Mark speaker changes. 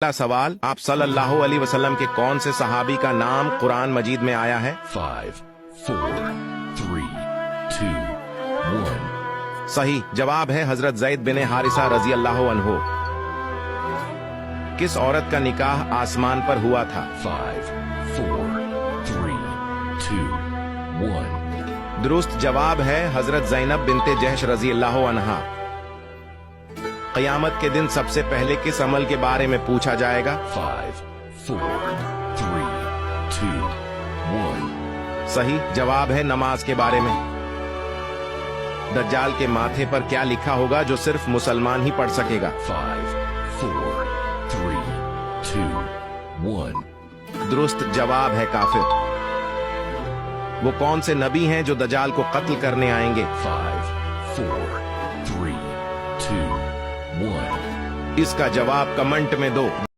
Speaker 1: पहला सवाल, आप सल्लल्लाहु अलैहि वसल्लम के कौन से सहाबी का नाम कुरान मजीद में आया है?
Speaker 2: 5, 4, 3, 2, 1.
Speaker 1: सही जवाब है हजरत ज़ैद बिन हारिसा रजी अल्लाह अन्हु। किस औरत का निकाह आसमान पर हुआ था?
Speaker 2: 5, 4, 3, 2, 1.
Speaker 1: दुरुस्त जवाब है हजरत ज़ैनब बिनते जहश रजी अल्लाह अन्हा। क़यामत के दिन सबसे पहले किस अमल के बारे में पूछा जाएगा?
Speaker 2: 5, 4, 3, 2, 1.
Speaker 1: सही जवाब है नमाज के बारे में। दज्जाल के माथे पर क्या लिखा होगा जो सिर्फ मुसलमान ही पढ़ सकेगा?
Speaker 2: 5, 4, 3, 2, 1.
Speaker 1: दुरुस्त जवाब है काफिर। वो कौन से नबी हैं जो दज्जाल को कत्ल करने आएंगे?
Speaker 2: 5, 4, 3, 2, 1.
Speaker 1: इसका जवाब कमेंट में दो।